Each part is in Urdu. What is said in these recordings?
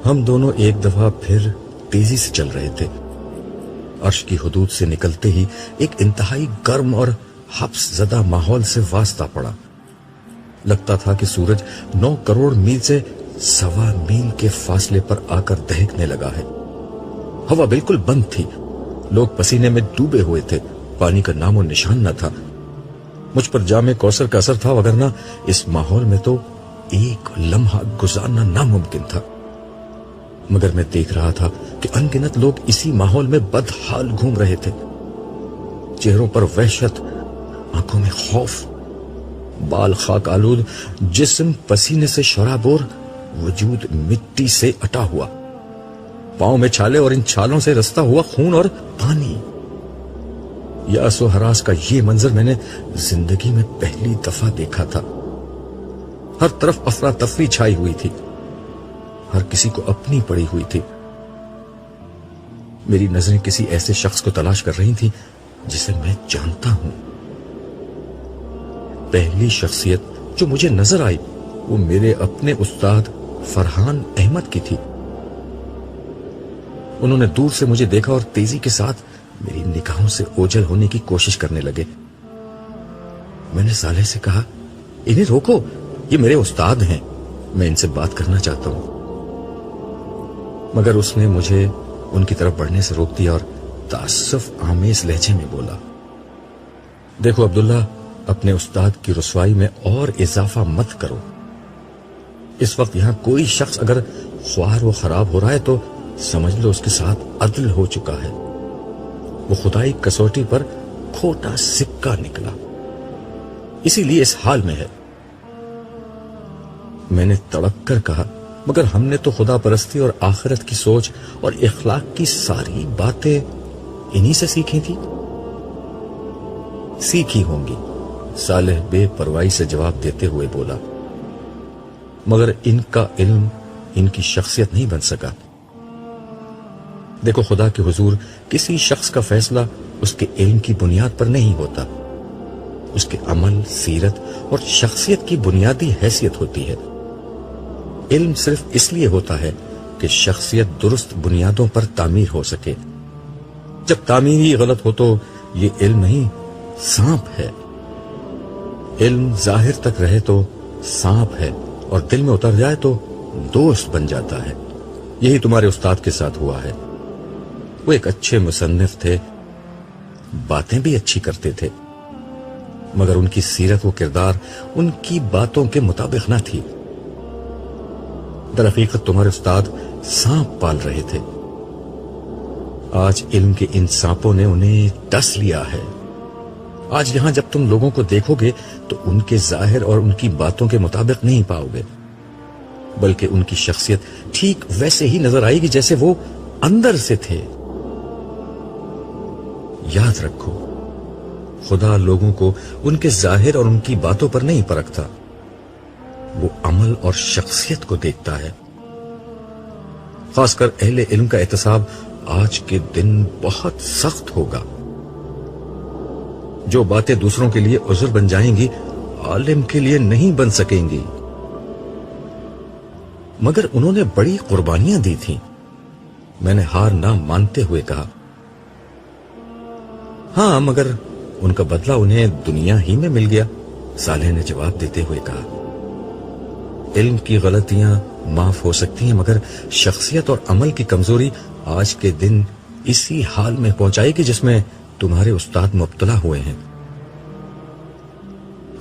ہم دونوں ایک دفعہ پھر تیزی سے چل رہے تھے. عرش کی حدود سے نکلتے ہی ایک انتہائی گرم اور حبس زدہ ماحول سے واسطہ پڑا. لگتا تھا کہ سورج 9 کروڑ میل سے 1.25 میل کے فاصلے پر آ کر دہکنے لگا ہے. ہوا بالکل بند تھی. لوگ پسینے میں ڈوبے ہوئے تھے. پانی کا نام و نشان نہ تھا. مجھ پر جام کوثر کا اثر تھا، وگرنہ اس ماحول میں تو ایک لمحہ گزارنا ناممکن تھا. مگر میں دیکھ رہا تھا کہ ان گنت لوگ اسی ماحول میں بدحال گھوم رہے تھے. چہروں پر وحشت، آنکھوں میں خوف، بال خاک آلود، جسم پسینے سے شرابور، وجود مٹی سے اٹا ہوا، پاؤں میں چھالے اور ان چھالوں سے رستا ہوا خون اور پانی. یاس و ہراس کا یہ منظر میں نے زندگی میں پہلی دفعہ دیکھا تھا. ہر طرف افراتفری چھائی ہوئی تھی. ہر کسی کو اپنی پڑی ہوئی تھی. میری نظریں کسی ایسے شخص کو تلاش کر رہی تھیں جسے میں جانتا ہوں. پہلی شخصیت جو مجھے نظر آئی وہ میرے اپنے استاد فرحان احمد کی تھی. انہوں نے دور سے مجھے دیکھا اور تیزی کے ساتھ میری نگاہوں سے اوجھل ہونے کی کوشش کرنے لگے. میں نے صالح سے کہا، انہیں روکو، یہ میرے استاد ہیں، میں ان سے بات کرنا چاہتا ہوں. مگر اس نے مجھے ان کی طرف بڑھنے سے روک دیا اور تعصف آمیز لہجے میں بولا، دیکھو عبداللہ، اپنے استاد کی رسوائی میں اور اضافہ مت کرو. اس وقت یہاں کوئی شخص اگر خوار و خراب ہو رہا ہے تو سمجھ لو اس کے ساتھ عدل ہو چکا ہے. وہ خدائی کسوٹی پر کھوٹا سکہ نکلا، اسی لیے اس حال میں ہے. میں نے تڑپ کر کہا، مگر ہم نے تو خدا پرستی اور آخرت کی سوچ اور اخلاق کی ساری باتیں انہی سے سیکھی تھی. سیکھی ہوں گی، صالح بے پرواہی سے جواب دیتے ہوئے بولا، مگر ان کا علم ان کی شخصیت نہیں بن سکا. دیکھو، خدا کے حضور کسی شخص کا فیصلہ اس کے علم کی بنیاد پر نہیں ہوتا. اس کے عمل، سیرت اور شخصیت کی بنیادی حیثیت ہوتی ہے. علم صرف اس لیے ہوتا ہے کہ شخصیت درست بنیادوں پر تعمیر ہو سکے. جب تعمیر ہی غلط ہو تو یہ علم نہیں، سانپ ہے. علم ظاہر تک رہے تو سانپ ہے، اور دل میں اتر جائے تو دوست بن جاتا ہے. یہی تمہارے استاد کے ساتھ ہوا ہے. وہ ایک اچھے مصنف تھے، باتیں بھی اچھی کرتے تھے، مگر ان کی سیرت و کردار ان کی باتوں کے مطابق نہ تھی. در حقیقت تمہارے استاد سانپ پال رہے تھے. آج علم کے ان سانپوں نے انہیں ڈس لیا ہے. آج یہاں جب تم لوگوں کو دیکھو گے تو ان کے ظاہر اور ان کی باتوں کے مطابق نہیں پاؤ گے، بلکہ ان کی شخصیت ٹھیک ویسے ہی نظر آئے گی جیسے وہ اندر سے تھے. یاد رکھو، خدا لوگوں کو ان کے ظاہر اور ان کی باتوں پر نہیں پرکھتا، وہ عمل اور شخصیت کو دیکھتا ہے. خاص کر اہل علم کا احتساب آج کے دن بہت سخت ہوگا. جو باتیں دوسروں کے لیے عذر بن جائیں گی، عالم کے لیے نہیں بن سکیں گی. مگر انہوں نے بڑی قربانیاں دی تھیں. میں نے ہار نہ مانتے ہوئے کہا، ہاں، مگر ان کا بدلہ انہیں دنیا ہی میں مل گیا. صالح نے جواب دیتے ہوئے کہا، علم کی غلطیاں معاف ہو سکتی ہیں، مگر شخصیت اور عمل کی کمزوری آج کے دن اسی حال میں پہنچائے گی جس میں تمہارے استاد مبتلا ہوئے ہیں.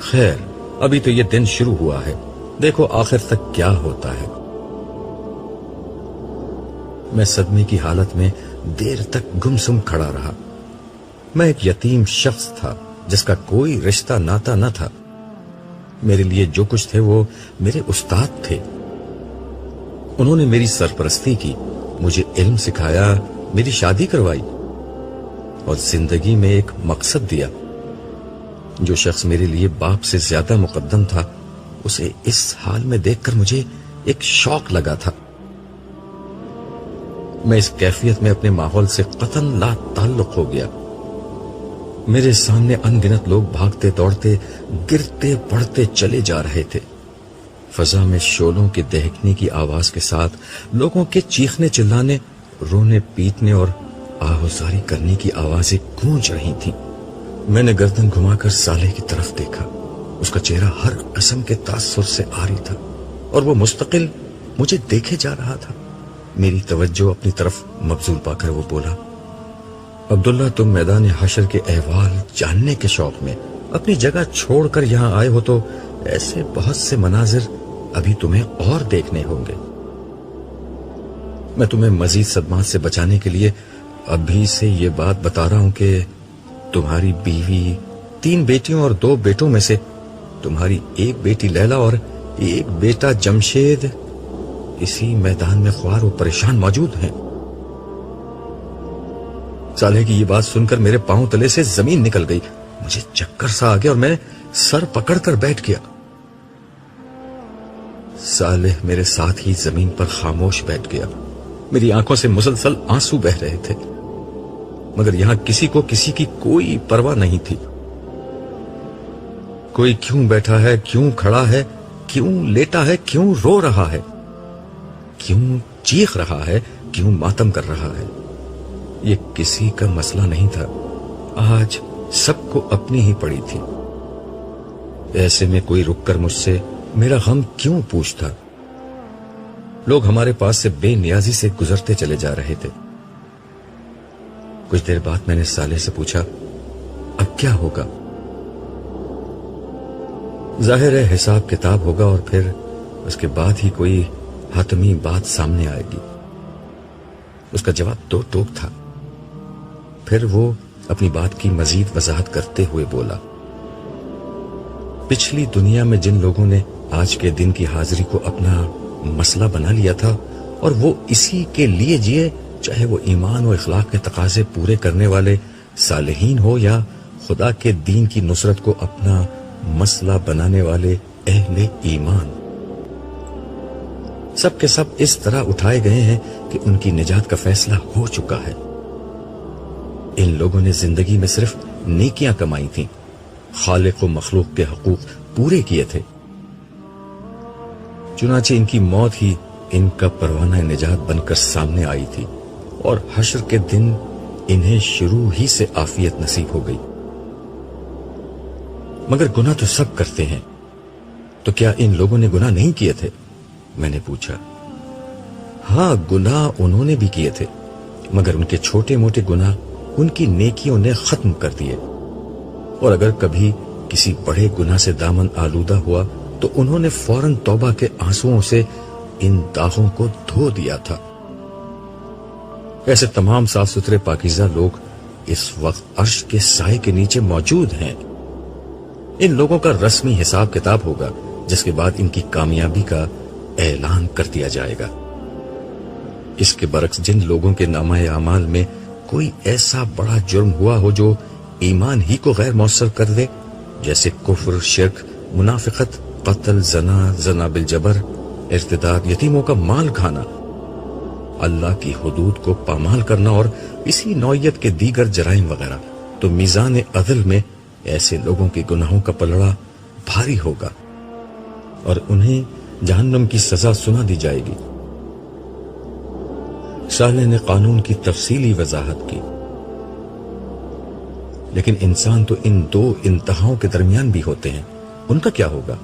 خیر، ابھی تو یہ دن شروع ہوا ہے، دیکھو آخر تک کیا ہوتا ہے. میں صدمے کی حالت میں دیر تک گمسم کھڑا رہا. میں ایک یتیم شخص تھا جس کا کوئی رشتہ ناتا نہ تھا. میرے لیے جو کچھ تھے وہ میرے استاد تھے. انہوں نے میری سرپرستی کی، مجھے علم سکھایا، میری شادی کروائی اور زندگی میں ایک مقصد دیا. جو شخص میرے لیے باپ سے زیادہ مقدم تھا، اسے اس حال میں دیکھ کر مجھے ایک شوق لگا تھا. میں اس کیفیت میں اپنے ماحول سے قطعاً لا تعلق ہو گیا. میرے سامنے ان گنت لوگ بھاگتے دوڑتے، گرتے پڑتے چلے جا رہے تھے. فضا میں شعلوں کے دہکنے کی آواز کے ساتھ لوگوں کے چیخنے چلانے، رونے پیٹنے اور آہوزاری کرنے کی آوازیں گونج رہی تھیں۔ میں نے گردن گھما کر صالح کی طرف دیکھا۔ اس کا چہرہ ہر قسم کے تاثر سے عاری تھا اور وہ مستقل مجھے دیکھے جا رہا تھا۔ میری توجہ اپنی طرف مبذول پا کر وہ بولا، عبداللہ، تم میدان حشر کے احوال جاننے کے شوق میں اپنی جگہ چھوڑ کر یہاں آئے ہو تو ایسے بہت سے مناظر ابھی تمہیں اور دیکھنے ہوں گے۔ میں تمہیں مزید صدمات سے بچانے کے لیے ابھی سے یہ بات بتا رہا ہوں کہ تمہاری بیوی، 3 بیٹیوں اور 2 بیٹوں میں سے تمہاری ایک بیٹی لیلا اور ایک بیٹا جمشید اسی میدان میں خوار و پریشان موجود ہیں۔ صالح کی یہ بات سن کر میرے پاؤں تلے سے زمین نکل گئی۔ مجھے چکر سا آ گیا اور میں سر پکڑ کر بیٹھ گیا۔ صالح میرے ساتھ ہی زمین پر خاموش بیٹھ گیا۔ میری آنکھوں سے مسلسل آنسو بہ رہے تھے، مگر یہاں کسی کو کسی کی کوئی پرواہ نہیں تھی۔ کوئی کیوں بیٹھا ہے، کیوں کھڑا ہے، کیوں لیٹا ہے، کیوں رو رہا ہے، کیوں چیخ رہا ہے، کیوں ماتم کر رہا ہے، یہ کسی کا مسئلہ نہیں تھا۔ آج سب کو اپنی ہی پڑی تھی۔ ایسے میں کوئی رک کر مجھ سے میرا غم کیوں پوچھتا؟ لوگ ہمارے پاس سے بے نیازی سے گزرتے چلے جا رہے تھے۔ کچھ دیر بعد میں نے صالح سے پوچھا، اب کیا ہوگا؟ ظاہر ہے حساب کتاب ہوگا اور پھر اس کے بعد ہی کوئی حتمی بات سامنے آئے گی۔ اس کا جواب 2 ٹوک تھا۔ پھر وہ اپنی بات کی مزید وضاحت کرتے ہوئے بولا، پچھلی دنیا میں جن لوگوں نے آج کے دن کی حاضری کو اپنا مسئلہ بنا لیا تھا اور وہ اسی کے لیے جیے، چاہے وہ ایمان و اخلاق کے تقاضے پورے کرنے والے صالحین ہو یا خدا کے دین کی نصرت کو اپنا مسئلہ بنانے والے اہل ایمان، سب کے سب اس طرح اٹھائے گئے ہیں کہ ان کی نجات کا فیصلہ ہو چکا ہے۔ ان لوگوں نے زندگی میں صرف نیکیاں کمائی تھیں، خالق و مخلوق کے حقوق پورے کیے تھے، چنانچہ ان کی موت ہی ان کا پروانہ نجات بن کر سامنے آئی تھی اور حشر کے دن انہیں شروع ہی سے عافیت نصیب ہو گئی۔ مگر گناہ تو سب کرتے ہیں، تو کیا ان لوگوں نے گناہ نہیں کیے تھے؟ میں نے پوچھا۔ ہاں، گناہ انہوں نے بھی کیے تھے، مگر ان کے چھوٹے موٹے گناہ ان کی نیکیوں نے ختم کر دیے، اور اگر کبھی کسی بڑے گناہ سے دامن آلودہ ہوا تو انہوں نے فوراً توبہ کے آنسوؤں سے ان داغوں کو دھو دیا تھا۔ ایسے تمام صاف ستھرے پاکیزہ لوگ اس وقت عرش کے سائے کے نیچے موجود ہیں۔ ان لوگوں کا رسمی حساب کتاب ہوگا، جس کے بعد ان کی کامیابی کا اعلان کر دیا جائے گا۔ اس کے برعکس جن لوگوں کے نامہ اعمال میں کوئی ایسا بڑا جرم ہوا ہو جو ایمان ہی کو غیر مؤثر کر دے، جیسے کفر، شرک، منافقت، قتل، زنا بالجبر، ارتداد، یتیموں کا مال کھانا، اللہ کی حدود کو پامال کرنا اور اسی نوعیت کے دیگر جرائم وغیرہ، تو میزان عدل میں ایسے لوگوں کے گناہوں کا پلڑا بھاری ہوگا اور انہیں جہنم کی سزا سنا دی جائے گی۔ صالح نے قانون کی تفصیلی وضاحت کی، لیکن انسان تو ان 2 انتہاؤں کے درمیان بھی ہوتے ہیں، ان کا کیا ہوگا؟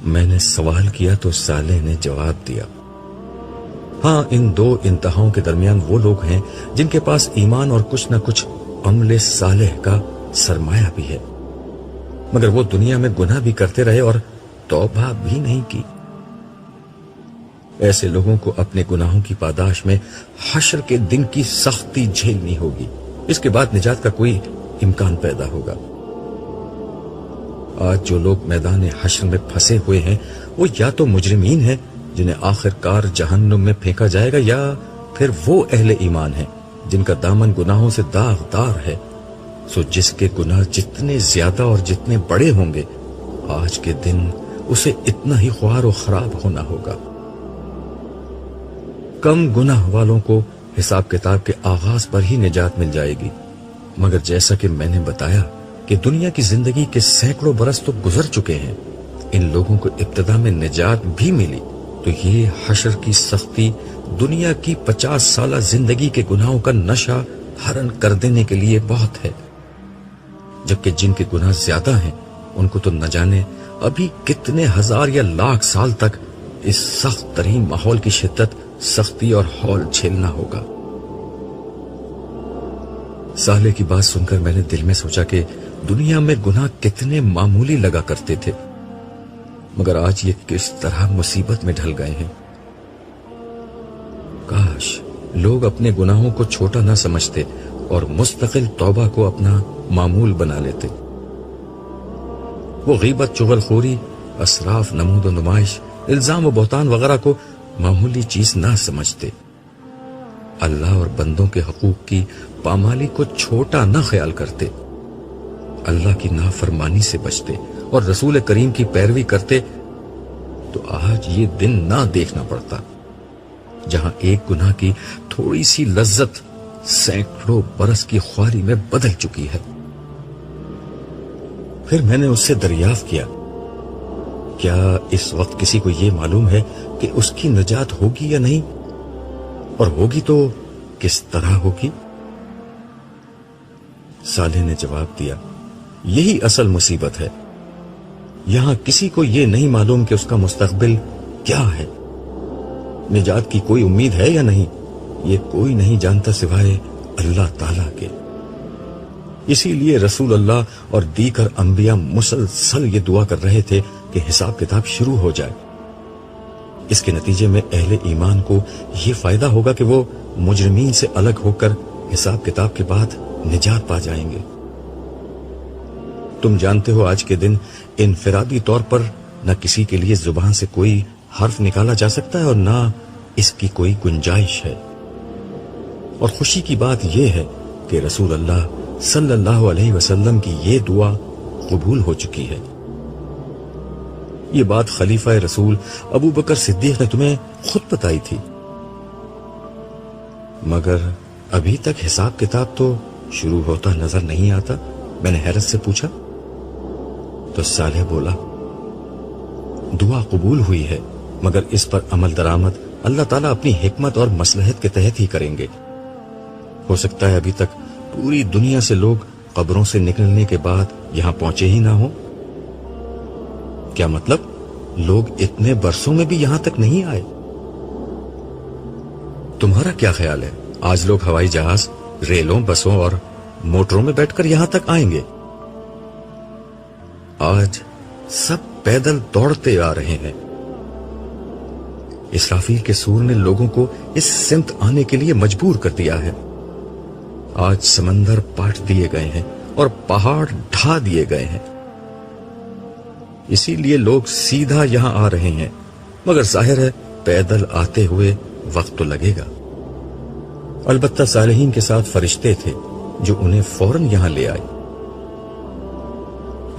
میں نے سوال کیا تو صالح نے جواب دیا، ہاں، ان 2 انتہاؤں کے درمیان وہ لوگ ہیں جن کے پاس ایمان اور کچھ نہ کچھ عمل صالح کا سرمایہ بھی ہے، مگر وہ دنیا میں گناہ بھی کرتے رہے اور توبہ بھی نہیں کی۔ ایسے لوگوں کو اپنے گناہوں کی پاداش میں حشر کے دن کی سختی جھیلنی ہوگی، اس کے بعد نجات کا کوئی امکان پیدا ہوگا۔ آج جو لوگ میدان حشر میں پھنسے ہوئے ہیں وہ یا تو مجرمین ہیں جنہیں آخر کار جہنم میں پھینکا جائے گا، یا پھر وہ اہل ایمان ہیں جن کا دامن گناہوں سے داغدار ہے۔ سو جس کے گناہ جتنے زیادہ اور جتنے بڑے ہوں گے، آج کے دن اسے اتنا ہی خوار و خراب ہونا ہوگا۔ کم گناہ والوں کو حساب کتاب کے آغاز پر ہی نجات مل جائے گی، مگر جیسا کہ میں نے بتایا کہ دنیا کی زندگی کے سینکڑوں برس تو گزر چکے ہیں، ان لوگوں کو ابتدا میں نجات بھی ملی تو یہ حشر کی سختی دنیا کی 50 سالہ زندگی کے گناہوں کا نشہ ہرن کر دینے کے لیے بہت ہے، جبکہ جن کے گناہ زیادہ ہیں ان کو تو نہ جانے ابھی کتنے ہزار یا لاکھ سال تک اس سخت ترین ماحول کی شدت، سختی اور ہول جھیلنا ہوگا۔ صالح کی بات سن کر میں نے دل میں سوچا کہ دنیا میں گناہ کتنے معمولی لگا کرتے تھے، مگر آج یہ کس طرح مصیبت میں ڈھل گئے ہیں۔ کاش لوگ اپنے گناہوں کو چھوٹا نہ سمجھتے اور مستقل توبہ کو اپنا معمول بنا لیتے۔ وہ غیبت، چغلخوری، اسراف، نمود و نمائش، الزام و بہتان وغیرہ کو معمولی چیز نہ سمجھتے، اللہ اور بندوں کے حقوق کی پامالی کو چھوٹا نہ خیال کرتے، اللہ کی نافرمانی سے بچتے اور رسول کریم کی پیروی کرتے، تو آج یہ دن نہ دیکھنا پڑتا جہاں ایک گناہ کی تھوڑی سی لذت سینکڑوں برس کی خواری میں بدل چکی ہے۔ پھر میں نے اس سے دریافت کیا، کیا اس وقت کسی کو یہ معلوم ہے کہ اس کی نجات ہوگی یا نہیں، اور ہوگی تو کس طرح ہوگی؟ صالح نے جواب دیا، یہی اصل مصیبت ہے، یہاں کسی کو یہ نہیں معلوم کہ اس کا مستقبل کیا ہے، نجات کی کوئی امید ہے یا نہیں، یہ کوئی نہیں جانتا سوائے اللہ تعالیٰ کے۔ اسی لیے رسول اللہ اور دیگر انبیاء مسلسل یہ دعا کر رہے تھے کہ حساب کتاب شروع ہو جائے۔ اس کے نتیجے میں اہل ایمان کو یہ فائدہ ہوگا کہ وہ مجرمین سے الگ ہو کر حساب کتاب کے بعد نجات پا جائیں گے۔ تم جانتے ہو آج کے دن انفرادی طور پر نہ کسی کے لیے زبان سے کوئی حرف نکالا جا سکتا ہے اور نہ اس کی کوئی گنجائش ہے، اور خوشی کی بات یہ ہے کہ رسول اللہ صلی اللہ علیہ وسلم کی یہ دعا قبول ہو چکی ہے۔ یہ بات خلیفہ رسول ابو بکر صدیق نے تمہیں خود بتائی تھی، مگر ابھی تک حساب کتاب تو شروع ہوتا نظر نہیں آتا، میں نے حیرت سے پوچھا۔ تو صالح بولا، دعا قبول ہوئی ہے مگر اس پر عمل درآمد اللہ تعالیٰ اپنی حکمت اور مصلحت کے تحت ہی کریں گے۔ ہو سکتا ہے ابھی تک پوری دنیا سے لوگ قبروں سے نکلنے کے بعد یہاں پہنچے ہی نہ ہوں۔ کیا مطلب؟ لوگ اتنے برسوں میں بھی یہاں تک نہیں آئے؟ تمہارا کیا خیال ہے آج لوگ ہوائی جہاز، ریلوں، بسوں اور موٹروں میں بیٹھ کر یہاں تک آئیں گے؟ آج سب پیدل دوڑتے آ رہے ہیں۔ اسرافیل کے سور نے لوگوں کو اس سمت آنے کے لیے مجبور کر دیا ہے۔ آج سمندر پاٹ دیے گئے ہیں اور پہاڑ ڈھا دیے گئے ہیں، اسی لیے لوگ سیدھا یہاں آ رہے ہیں، مگر ظاہر ہے پیدل آتے ہوئے وقت تو لگے گا۔ البتہ صالحین کے ساتھ فرشتے تھے جو انہیں فوراً یہاں لے آئے۔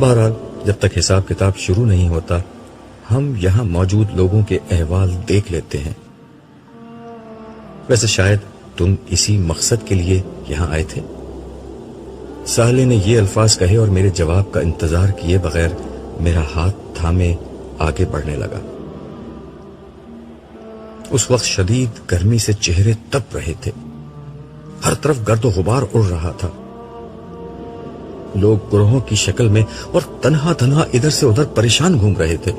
بہرحال جب تک حساب کتاب شروع نہیں ہوتا ہم یہاں موجود لوگوں کے احوال دیکھ لیتے ہیں۔ ویسے شاید تم اسی مقصد کے لیے یہاں آئے تھے۔ صالح نے یہ الفاظ کہے اور میرے جواب کا انتظار کیے بغیر میرا ہاتھ تھامے آگے بڑھنے لگا۔ اس وقت شدید گرمی سے چہرے تپ رہے تھے، ہر طرف گرد و غبار اڑ رہا تھا، لوگ گروہوں کی شکل میں اور تنہا تنہا ادھر سے ادھر پریشان گھوم رہے تھے۔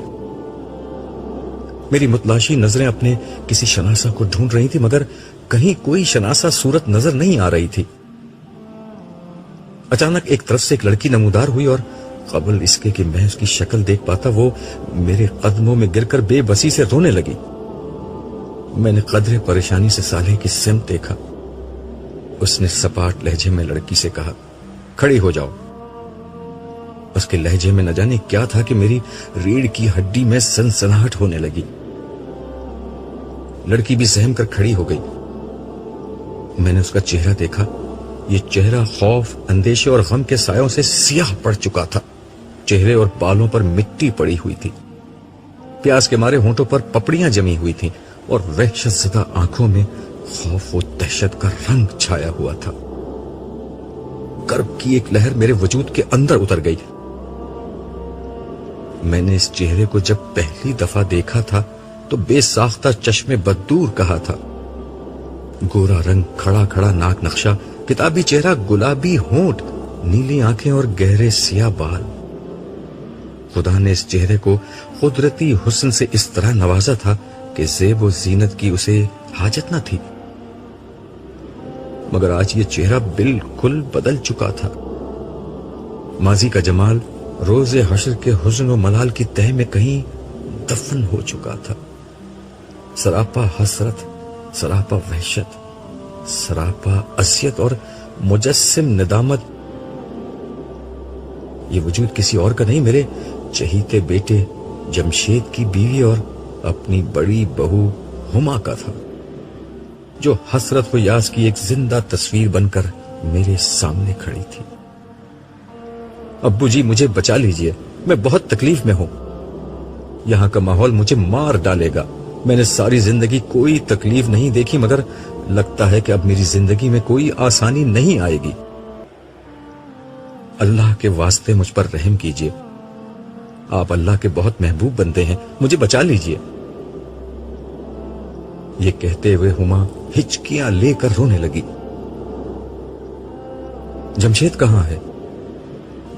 میری متلاشی نظریں اپنے کسی شناسہ کو ڈھونڈ رہی تھی، مگر کہیں کوئی شناسہ صورت نظر نہیں آ رہی تھی۔ اچانک ایک طرف سے ایک لڑکی نمودار ہوئی اور قبل اس کے کہ میں اس کی شکل دیکھ پاتا وہ میرے قدموں میں گر کر بے بسی سے رونے لگی۔ میں نے قدرے پریشانی سے صالح کی سمت دیکھا۔ اس نے سپاٹ لہجے میں لڑکی سے کہا، کھڑی ہو جاؤ۔ اس کے لہجے میں نہ جانے کیا تھا کہ میری ریڑھ کی ہڈی میں سنسناہٹ ہونے لگی۔ لڑکی بھی سہم کر کھڑی ہو گئی۔ میں نے اس کا چہرہ دیکھا، یہ چہرہ خوف، اندیشے اور غم کے سایوں سے سیاہ پڑ چکا تھا۔ چہرے اور بالوں پر مٹی پڑی ہوئی تھی، پیاس کے مارے ہونٹوں پر پپڑیاں جمی ہوئی تھیں اور وحشت زدہ آنکھوں میں خوف و دہشت کا رنگ چھایا ہوا تھا۔ کرب کی ایک لہر میرے وجود کے اندر اتر گئی۔ میں نے اس چہرے کو جب پہلی دفعہ دیکھا تھا تو بے ساختہ چشمے بددور کہا تھا. گورا رنگ، کھڑا کھڑا ناک نقشہ، کتابی چہرہ، گلابی ہونٹ، نیلی آنکھیں اور گہرے سیاہ بال. خدا نے اس چہرے کو قدرتی حسن سے اس طرح نوازا تھا کہ زیب و زینت کی اسے حاجت نہ تھی. مگر آج یہ چہرہ بالکل بدل چکا تھا. ماضی کا جمال روز حشر کے حزن و ملال کی تہ میں کہیں دفن ہو چکا تھا. سراپا حسرت، سراپا وحشت، سراپا اذیت اور مجسم ندامت. یہ وجود کسی اور کا نہیں، میرے چہیتے بیٹے جمشید کی بیوی اور اپنی بڑی بہو ہما کا تھا، جو حسرت و یاس کی ایک زندہ تصویر بن کر میرے سامنے کھڑی تھی. ابو جی مجھے بچا لیجئے، میں بہت تکلیف میں ہوں. یہاں کا ماحول مجھے مار ڈالے گا. میں نے ساری زندگی کوئی تکلیف نہیں دیکھی، مگر لگتا ہے کہ اب میری زندگی میں کوئی آسانی نہیں آئے گی. اللہ کے واسطے مجھ پر رحم کیجئے. آپ اللہ کے بہت محبوب بندے ہیں، مجھے بچا لیجئے. یہ کہتے ہوئے ہما ہچکیاں لے کر رونے لگی. جمشید کہاں ہے؟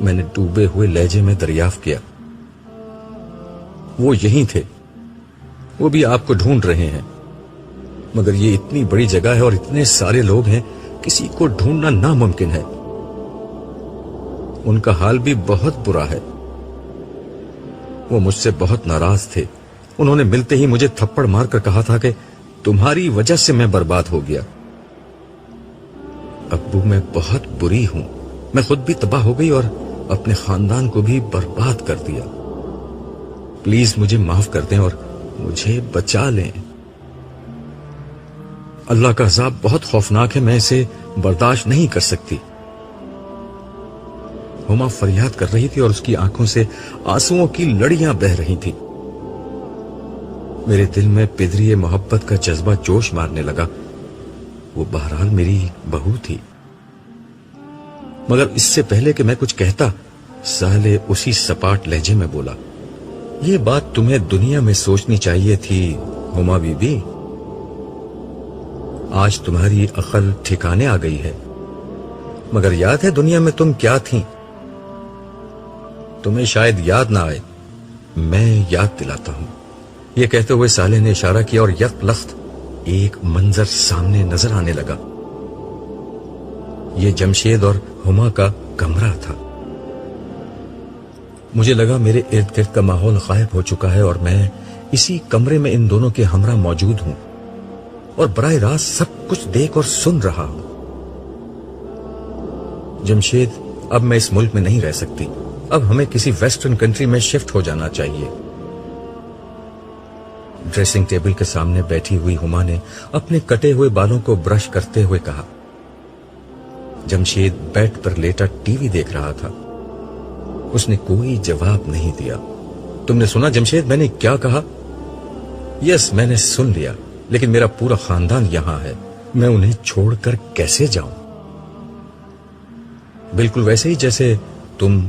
میں نے ڈوبے ہوئے لہجے میں دریافت کیا. وہ یہیں تھے، وہ بھی آپ کو ڈھونڈ رہے ہیں. مگر یہ اتنی بڑی جگہ ہے اور اتنے سارے لوگ ہیں، کسی کو ڈھونڈنا ناممکن ہے. ان کا حال بھی بہت برا ہے. وہ مجھ سے بہت ناراض تھے. انہوں نے ملتے ہی مجھے تھپڑ مار کر کہا تھا کہ تمہاری وجہ سے میں برباد ہو گیا. ابو میں بہت بری ہوں. میں خود بھی تباہ ہو گئی اور اپنے خاندان کو بھی برباد کر دیا. پلیز مجھے معاف کر دیں اور مجھے بچا لیں. اللہ کا عذاب بہت خوفناک ہے، میں اسے برداشت نہیں کر سکتی. ہما فریاد کر رہی تھی اور اس کی آنکھوں سے آنسوؤں کی لڑیاں بہہ رہی تھی. میرے دل میں پدری محبت کا جذبہ جوش مارنے لگا. وہ بہرحال میری بہو تھی. مگر اس سے پہلے کہ میں کچھ کہتا، سہلے اسی سپاٹ لہجے میں بولا، یہ بات تمہیں دنیا میں سوچنی چاہیے تھی ہما بی بی. آج تمہاری عقل ٹھکانے آ گئی ہے. مگر یاد ہے دنیا میں تم کیا تھیں؟ تمہیں شاید یاد نہ آئے، میں یاد دلاتا ہوں. یہ کہتے ہوئے سالے نے اشارہ کیا اور یک لخت ایک منظر سامنے نظر آنے لگا. یہ جمشید اور ہما کا کمرہ تھا. مجھے لگا میرے ارد گرد کا ماحول غائب ہو چکا ہے اور میں اسی کمرے میں ان دونوں کے ہمراہ موجود ہوں اور براہ راست سب کچھ دیکھ اور سن رہا ہوں. جمشید، اب میں اس ملک میں نہیں رہ سکتی. اب ہمیں کسی ویسٹرن کنٹری میں شفٹ ہو جانا چاہیے. ڈریسنگ ٹیبل کے سامنے بیٹھی ہوئی ہما نے اپنے کٹے ہوئے بالوں کو برش کرتے ہوئے کہا. جمشید بیڈ پر لیٹا ٹی وی دیکھ رہا تھا. اس نے کوئی جواب نہیں دیا. تم نے سنا جمشید میں نے کیا کہا؟ یس، میں نے سن لیا، لیکن میرا پورا خاندان یہاں ہے. میں انہیں چھوڑ کر کیسے جاؤں؟ بالکل ویسے ہی جیسے تم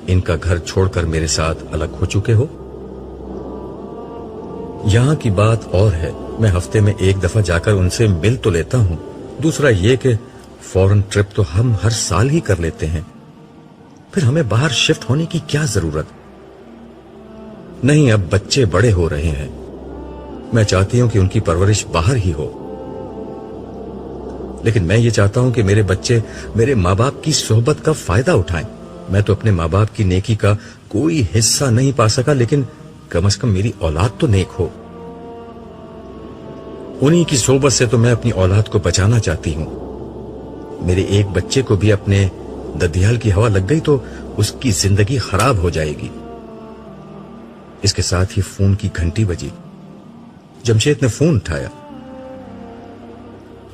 ان کا گھر چھوڑ کر میرے ساتھ الگ ہو چکے ہو. یہاں کی بات اور ہے. میں ہفتے میں ایک دفعہ جا کر ان سے مل تو لیتا ہوں. دوسرا یہ کہ فورن ٹرپ تو ہم ہر سال ہی کر لیتے ہیں. پھر ہمیں باہر شفٹ ہونے کی کیا ضرورت؟ نہیں، اب بچے بڑے ہو رہے ہیں. میں چاہتی ہوں کہ ان کی پرورش باہر ہی ہو. لیکن میں یہ چاہتا ہوں کہ میرے بچے میرے ماں باپ کی صحبت کا فائدہ اٹھائیں. میں تو اپنے ماں باپ کی نیکی کا کوئی حصہ نہیں پا سکا، لیکن کم از کم میری اولاد تو نیک ہو. انہی کی صحبت سے تو میں اپنی اولاد کو بچانا چاہتی ہوں. میرے ایک بچے کو بھی اپنے ددیال کی ہوا لگ گئی تو اس کی زندگی خراب ہو جائے گی. اس کے ساتھ ہی فون کی گھنٹی بجی. جمشید نے فون اٹھایا.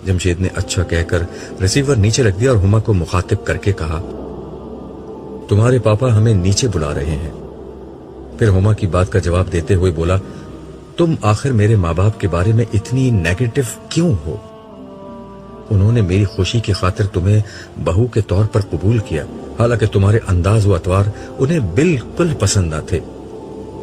جمشید نے اچھا کہہ کر ریسیور نیچے رکھ دیا اور ہما کو مخاطب کر کے کہا، تمہارے پاپا ہمیں نیچے بلا رہے ہیں. پھر ہما کی بات کا جواب دیتے ہوئے بولا، تم آخر میرے ماں باپ کے بارے میں اتنی نیگیٹو کیوں ہو؟ انہوں نے میری خوشی کی خاطر تمہیں بہو کے طور پر قبول کیا، حالانکہ تمہارے انداز و اطوار انہیں بالکل پسند نہ تھے.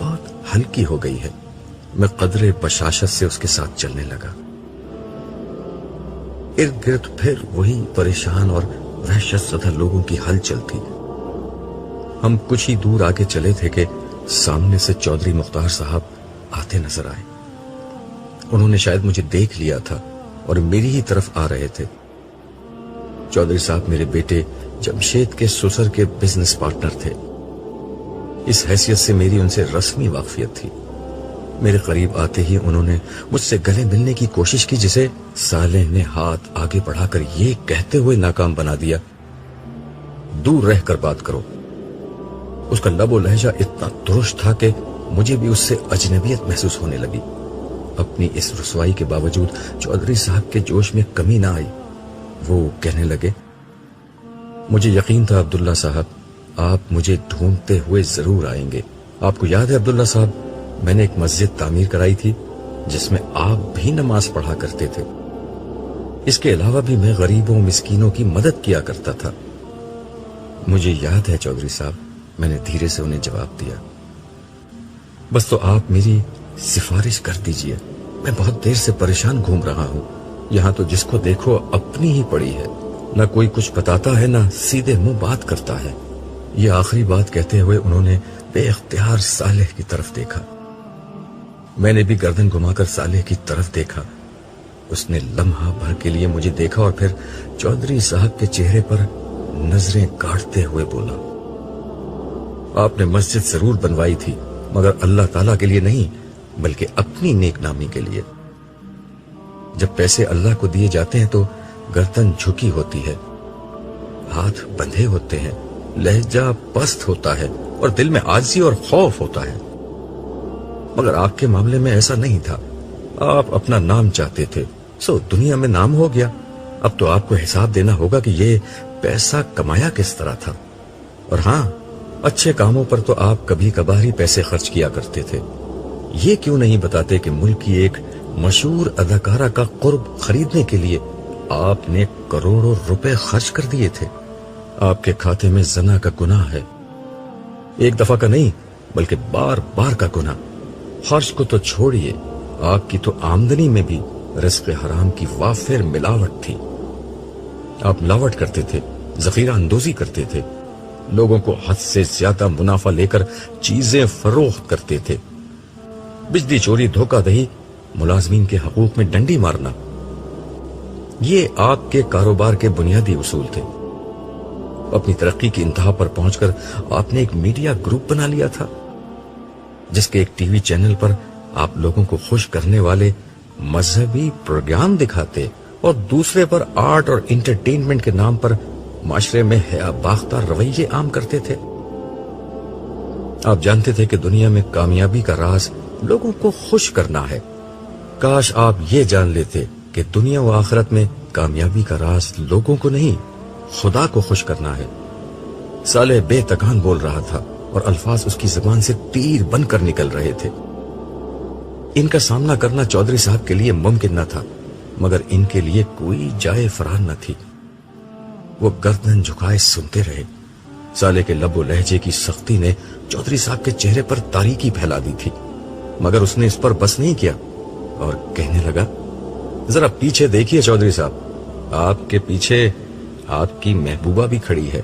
بہت ہلکی ہو گئی ہے۔ میں قدرے بشاشت سے اس کے ساتھ چلنے لگا۔ ارد گرد پھر وہی پریشان اور وحشت زدہ لوگوں کی ہلچل تھی۔ ہم کچھ ہی دور آگے چلے تھے کہ سامنے سے چودھری مختار صاحب آتے نظر آئے۔ انہوں نے شاید مجھے دیکھ لیا تھا اور میری ہی طرف آ رہے تھے۔ چودھری صاحب میرے بیٹے جمشید کے سسر کے بزنس پارٹنر تھے۔ اس حیثیت سے میری ان سے رسمی واقفیت تھی۔ میرے قریب آتے ہی انہوں نے مجھ سے گلے ملنے کی کوشش کی، جسے صالح نے ہاتھ آگے بڑھا کر یہ کہتے ہوئے ناکام بنا دیا، دور رہ کر بات کرو۔ اس کا لب و لہجہ اتنا درست تھا کہ مجھے بھی اس سے اجنبیت محسوس ہونے لگی۔ اپنی اس رسوائی کے باوجود چودھری صاحب کے جوش میں کمی نہ آئی۔ وہ کہنے لگے، مجھے یقین تھا عبداللہ صاحب آپ مجھے ڈھونڈتے ہوئے ضرور آئیں گے۔ آپ کو یاد ہے عبداللہ صاحب، میں نے ایک مسجد تعمیر کرائی تھی جس میں آپ بھی نماز پڑھا کرتے تھے۔ اس کے علاوہ بھی میں غریبوں مسکینوں کی مدد کیا کرتا تھا۔ مجھے یاد ہے چودھری صاحب، میں نے دھیرے سے انہیں جواب دیا۔ بس تو آپ میری سفارش کر دیجئے، میں بہت دیر سے پریشان گھوم رہا ہوں۔ یہاں تو جس کو دیکھو اپنی ہی پڑی ہے، نہ کوئی کچھ بتاتا ہے، نہ سیدھے منہ بات کرتا ہے۔ یہ آخری بات کہتے ہوئے انہوں نے بے اختیار صالح کی طرف دیکھا۔ میں نے بھی گردن گھما کر صالح کی طرف دیکھا۔ اس نے لمحہ بھر کے لیے مجھے دیکھا اور پھر چودھری صاحب کے چہرے پر نظریں کاٹتے ہوئے بولا، آپ نے مسجد ضرور بنوائی تھی، مگر اللہ تعالیٰ کے لیے نہیں بلکہ اپنی نیک نامی کے لیے۔ جب پیسے اللہ کو دیے جاتے ہیں تو گردن جھکی ہوتی ہے، ہاتھ بندھے ہوتے ہیں، لہجہ پست ہوتا ہے اور دل میں عاجزی اور خوف ہوتا ہے۔ مگر آپ کے معاملے میں ایسا نہیں تھا۔ آپ اپنا نام چاہتے تھے، سو دنیا میں نام ہو گیا۔ اب تو آپ کو حساب دینا ہوگا کہ یہ پیسہ کمایا کس طرح تھا۔ اور ہاں، اچھے کاموں پر تو آپ کبھی کبھار ہی پیسے خرچ کیا کرتے تھے۔ یہ کیوں نہیں بتاتے کہ ملک کی ایک مشہور اداکارہ کا قرب خریدنے کے لیے آپ نے کروڑوں روپے خرچ کر دیے تھے۔ آپ کے کھاتے میں زنا کا گناہ ہے، ایک دفعہ کا نہیں بلکہ بار بار کا گناہ۔ خرچ کو تو چھوڑیے، آپ کی تو آمدنی میں بھی رزق حرام کی وافر ملاوٹ تھی۔ آپ ملاوٹ کرتے تھے، ذخیرہ اندوزی کرتے تھے، لوگوں کو حد سے زیادہ منافع لے کر چیزیں فروخت کرتے تھے، بجلی چوری، دھوکہ دہی، ملازمین کے حقوق میں ڈنڈی مارنا، یہ آپ کے کاروبار کے بنیادی اصول تھے۔ اپنی ترقی کی انتہا پر پہنچ کر آپ نے ایک میڈیا گروپ بنا لیا تھا، جس کے ایک ٹی وی چینل پر آپ لوگوں کو خوش کرنے والے مذہبی پروگرام دکھاتے اور دوسرے پر آرٹ اور انٹرٹینمنٹ کے نام پر معاشرے میں حیا باختہ رویے عام کرتے تھے۔ آپ جانتے تھے کہ دنیا میں کامیابی کا راز لوگوں کو خوش کرنا ہے۔ کاش آپ یہ جان لیتے کہ دنیا و آخرت میں کامیابی کا راز لوگوں کو نہیں، خدا کو خوش کرنا ہے۔ صالح بے تکان بول رہا تھا اور الفاظ اس کی زبان سے تیر بن کر نکل رہے تھے۔ ان کا سامنا کرنا چودھری صاحب کے لیے ممکن نہ تھا، مگر ان کے لیے کوئی جائے فرار نہ تھی۔ وہ گردن جھکائے سنتے رہے۔ صالح کے لب و لہجے کی سختی نے چودھری صاحب کے چہرے پر تاریکی پھیلا دی تھی، مگر اس نے اس پر بس نہیں کیا اور کہنے لگا، ذرا پیچھے دیکھیے چودھری صاحب، آپ کے پیچھے آپ کی محبوبہ بھی کھڑی ہے۔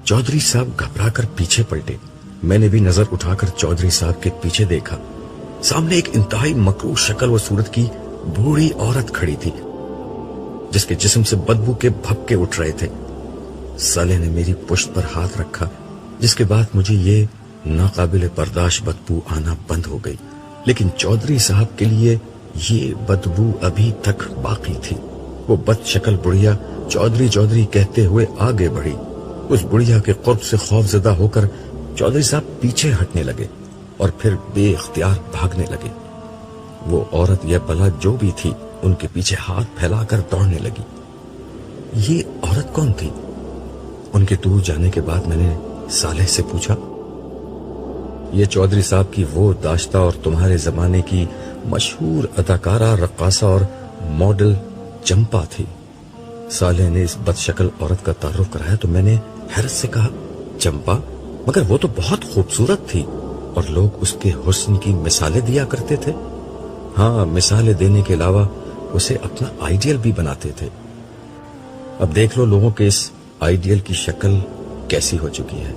چودھری صاحب گھبرا کر پیچھے پلٹے۔ میں نے بھی نظر اٹھا کر چودھری صاحب کے پیچھے دیکھا۔ سامنے ایک انتہائی مکروہ شکل و صورت کی بوڑھی عورت کھڑی تھی، جس کے جسم سے بدبو کے بھپکے اٹھ رہے تھے۔ صالح نے میری پشت پر ہاتھ رکھا، جس کے بعد مجھے یہ ناقابل برداشت بدبو آنا بند ہو گئی، لیکن چودھری صاحب کے لیے یہ بدبو ابھی تک باقی تھی۔ وہ بد شکل بڑھیا چودھری چودھری کہتے ہوئے آگے بڑھی۔ اس بڑھیا کے قرب سے خوف زدہ ہو کر چودھری صاحب پیچھے ہٹنے لگے اور پھر بے اختیار بھاگنے لگے۔ وہ عورت یا بلا جو بھی تھی ان کے پیچھے ہاتھ پھیلا کر دوڑنے لگی۔ یہ عورت کون تھی؟ ان کے دور جانے کے بعد میں نے صالح سے پوچھا، یہ چودھری صاحب کی وہ داشتہ اور تمہارے زمانے کی مشہور اداکارہ، رقاصہ اور ماڈل چمپا تھی۔ صالح نے اس بد شکل عورت کا تعارف کرایا تو میں نے حیرت سے کہا، چمپا؟ مگر وہ تو بہت خوبصورت تھی، اور لوگ اس کے حسن کی مثالیں دیا کرتے تھے. ہاں، مثالیں دینے کے علاوہ اسے اپنا آئیڈیل بھی بناتے تھے. اب دیکھ لو لوگوں کے اس آئیڈیل کی شکل کیسی ہو چکی ہے.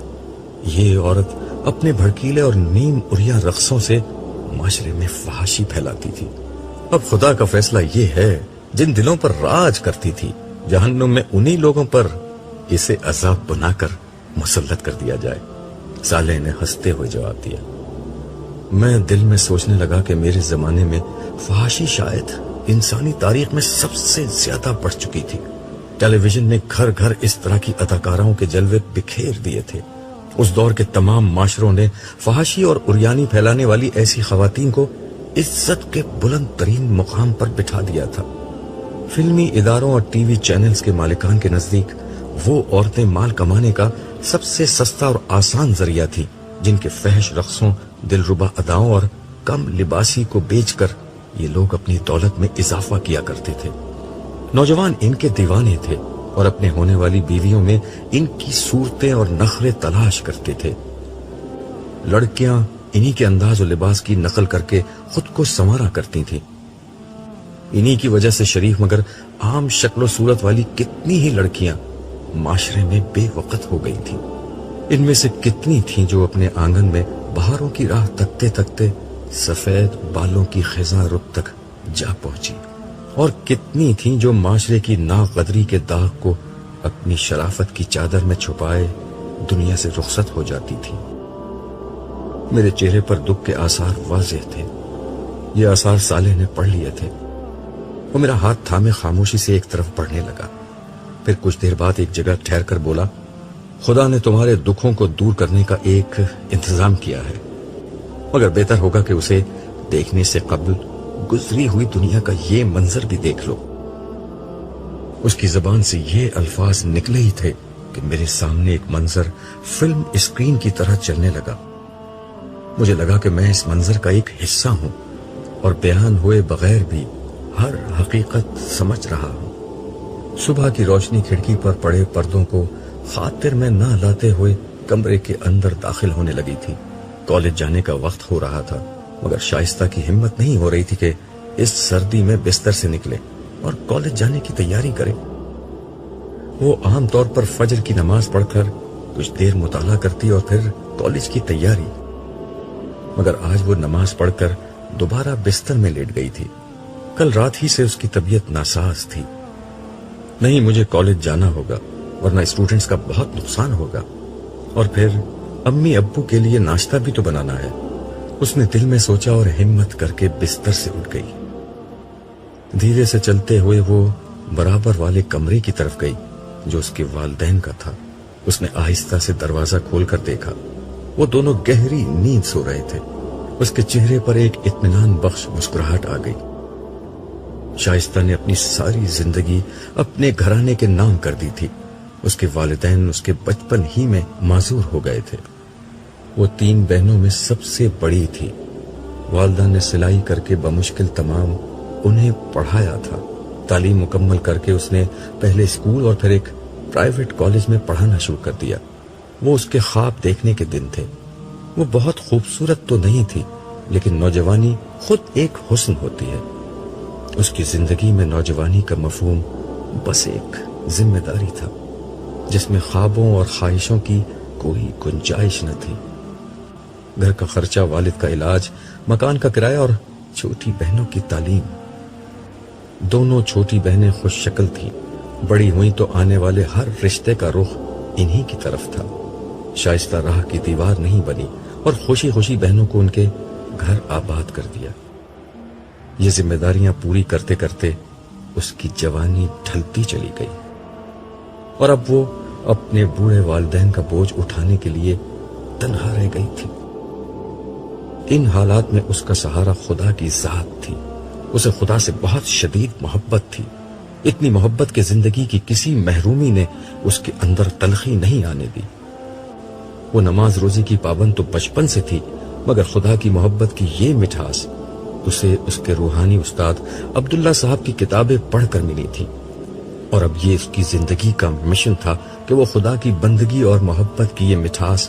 یہ عورت اپنے بھڑکیلے اور نیم اریا رقصوں سے معاشرے میں فحاشی پھیلاتی تھی. اب خدا کا فیصلہ یہ ہے، جن دلوں پر راج کرتی تھی جہنم میں انہی لوگوں پر اسے عذاب بنا کر مسلط کر دیا جائے. صالح نے ہنستے ہوئے جواب دیا. میں دل میں سوچنے لگا کہ میرے زمانے میں فحاشی شاید انسانی تاریخ میں سب سے زیادہ بڑھ چکی تھی. ٹیلی ویژن نے گھر گھر اس طرح کی اداکاراؤں کے جلوے بکھیر دیے تھے. اس دور کے تمام معاشروں نے فحاشی اور عریانی پھیلانے والی ایسی خواتین کو عزت کے بلند ترین مقام پر بٹھا دیا تھا. فلمی اداروں اور ٹی وی چینلز کے مالکان کے نزدیک وہ عورتیں مال کمانے کا سب سے سستا اور آسان ذریعہ تھی، جن کے فحش رقصوں، دلربا اداؤں اور کم لباسی کو بیچ کر یہ لوگ اپنی دولت میں اضافہ کیا کرتے تھے. نوجوان ان کے دیوانے تھے اور اپنے ہونے والی بیویوں میں ان کی صورتیں اور نخرے تلاش کرتے تھے. لڑکیاں انہی کے انداز و لباس کی نقل کر کے خود کو سنوارا کرتی تھیں. انہی کی وجہ سے شریف مگر عام شکل و صورت والی کتنی ہی لڑکیاں معاشرے میں بے وقت ہو گئی تھیں. ان میں سے کتنی تھیں جو اپنے آنگن میں بہاروں کی راہ تکتے تکتے سفید بالوں کی خزاں رخ تک جا پہنچی، اور کتنی تھیں جو معاشرے کی ناقدری کے داغ کو اپنی شرافت کی چادر میں چھپائے دنیا سے رخصت ہو جاتی تھی. میرے چہرے پر دکھ کے آثار واضح تھے. یہ آثار صالح نے پڑھ لیے تھے. وہ میرا ہاتھ تھامے خاموشی سے ایک طرف بڑھنے لگا. پھر کچھ دیر بعد ایک جگہ ٹھہر کر بولا، خدا نے تمہارے دکھوں کو دور کرنے کا ایک انتظام کیا ہے، مگر بہتر ہوگا کہ اسے دیکھنے سے قبل گزری ہوئی دنیا کا یہ منظر بھی دیکھ لو. اس کی زبان سے یہ الفاظ نکلے ہی تھے کہ میرے سامنے ایک منظر فلم اسکرین کی طرح چلنے لگا. مجھے لگا کہ میں اس منظر کا ایک حصہ ہوں اور بیان ہوئے بغیر بھی ہر حقیقت سمجھ رہا ہوں. صبح کی روشنی کھڑکی پر پڑے پردوں کو خاطر میں نہ لاتے ہوئے کمرے کے اندر داخل ہونے لگی تھی. کالج جانے کا وقت ہو رہا تھا، مگر شائستہ کی ہمت نہیں ہو رہی تھی کہ اس سردی میں بستر سے نکلے اور کالج جانے کی تیاری کرے. وہ عام طور پر فجر کی نماز پڑھ کر کچھ دیر مطالعہ کرتی اور پھر کالج کی تیاری، مگر آج وہ نماز پڑھ کر دوبارہ بستر میں لیٹ گئی تھی. کل رات ہی سے اس کی طبیعت ناساز تھی. نہیں، مجھے کالج جانا ہوگا ورنہ اسٹوڈنٹس کا بہت نقصان ہوگا، اور پھر امی ابو کے لیے ناشتہ بھی تو بنانا ہے. اس نے دل میں سوچا اور ہمت کر کے بستر سے اٹھ گئی. دھیرے سے چلتے ہوئے وہ برابر والے کمرے کی طرف گئی جو اس کے والدین کا تھا. اس نے آہستہ سے دروازہ کھول کر دیکھا. وہ دونوں گہری نیند سو رہے تھے. اس کے چہرے پر ایک اطمینان بخش مسکراہٹ آ گئی. شائستہ نے اپنی ساری زندگی اپنے گھرانے کے نام کر دی تھی. اس کے والدین اس کے بچپن ہی میں معذور ہو گئے تھے. وہ 3 بہنوں میں سب سے بڑی تھی. والدہ نے سلائی کر کے بمشکل تمام انہیں پڑھایا تھا. تعلیم مکمل کر کے اس نے پہلے اسکول اور پھر ایک پرائیویٹ کالج میں پڑھانا شروع کر دیا. وہ اس کے خواب دیکھنے کے دن تھے. وہ بہت خوبصورت تو نہیں تھی، لیکن نوجوانی خود ایک حسن ہوتی ہے. اس کی زندگی میں نوجوانی کا مفہوم بس ایک ذمہ داری تھا جس میں خوابوں اور خواہشوں کی کوئی گنجائش نہ تھی. گھر کا خرچہ، والد کا علاج، مکان کا کرایہ اور چھوٹی بہنوں کی تعلیم. دونوں چھوٹی بہنیں خوش شکل تھیں. بڑی ہوئی تو آنے والے ہر رشتے کا رخ انہی کی طرف تھا. شائستہ راہ کی دیوار نہیں بنی اور خوشی خوشی بہنوں کو ان کے گھر آباد کر دیا. یہ ذمہ داریاں پوری کرتے کرتے اس کی جوانی ڈھلتی چلی گئی اور اب وہ اپنے بوڑھے والدین کا بوجھ اٹھانے کے لیے تنہا رہ گئی تھی. ان حالات میں اس کا سہارا خدا کی ذات تھی. اسے خدا سے بہت شدید محبت تھی. اتنی محبت کہ زندگی کی کسی محرومی نے اس کے اندر تلخی نہیں آنے دی. وہ نماز روزی کی پابند تو بچپن سے تھی، مگر خدا کی محبت کی یہ مٹھاس اسے اس کے روحانی استاد عبداللہ صاحب کی کتابیں پڑھ کر ملی تھی. اور اب یہ اس کی زندگی کا مشن تھا کہ وہ خدا کی بندگی اور محبت کی یہ مٹھاس